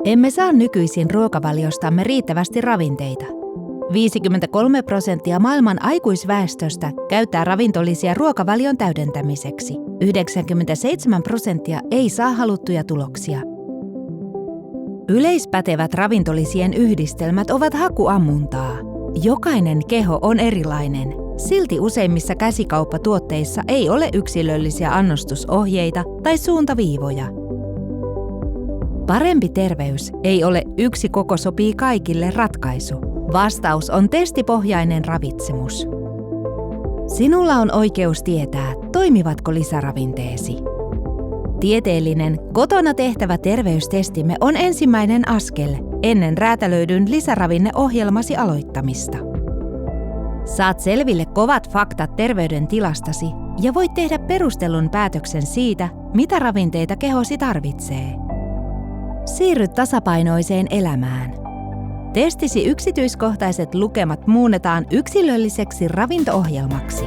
Emme saa nykyisin ruokavaliostamme riittävästi ravinteita. 53% maailman aikuisväestöstä käyttää ravintolisia ruokavalion täydentämiseksi. 97% ei saa haluttuja tuloksia. Yleispätevät ravintolisien yhdistelmät ovat hakuammuntaa. Jokainen keho on erilainen. Silti useimmissa käsikauppatuotteissa ei ole yksilöllisiä annostusohjeita tai suuntaviivoja. Parempi terveys ei ole yksi koko sopii kaikille ratkaisu. Vastaus on testipohjainen ravitsemus. Sinulla on oikeus tietää, toimivatko lisäravinteesi. Tieteellinen, kotona tehtävä terveystestimme on ensimmäinen askel ennen räätälöidyn lisäravinneohjelmasi aloittamista. Saat selville kovat faktat terveydentilastasi ja voit tehdä perustellun päätöksen siitä, mitä ravinteita kehosi tarvitsee. Siirry tasapainoiseen elämään. Testisi yksityiskohtaiset lukemat muunnetaan yksilölliseksi ravinto-ohjelmaksi.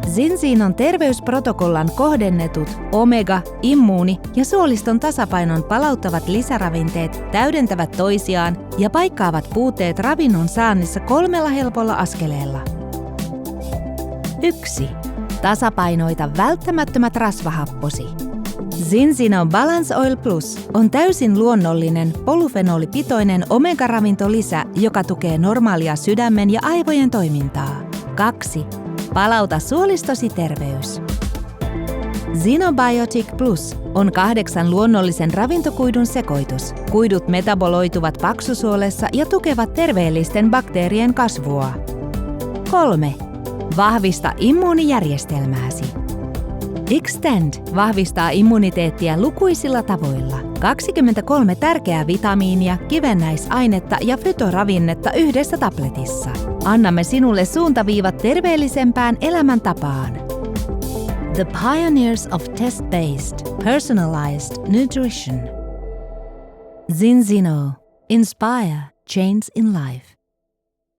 Zinzinon terveysprotokollan kohdennetut omega-, immuuni- ja suoliston tasapainon palauttavat lisäravinteet täydentävät toisiaan ja paikkaavat puutteet ravinnon saannissa 3 helpolla askeleella. 1. Tasapainoita välttämättömät rasvahapposi. Zinzino Balance Oil Plus on täysin luonnollinen polyfenolipitoinen omega-ravintolisä, joka tukee normaalia sydämen ja aivojen toimintaa. 2. Palauta suolistosi terveys. Zinobiotic Plus on 8 luonnollisen ravintokuidun sekoitus. Kuidut metaboloituvat paksusuolessa ja tukevat terveellisten bakteerien kasvua. 3. Vahvista immuunijärjestelmääsi. Extend vahvistaa immuniteettia lukuisilla tavoilla. 23 tärkeää vitamiinia, kivennäisainetta ja fytoravinnetta yhdessä tabletissa. Annamme sinulle suuntaviivat terveellisempään elämäntapaan. The Pioneers of Test-Based, Personalized Nutrition. Zinzino. Inspire change in life.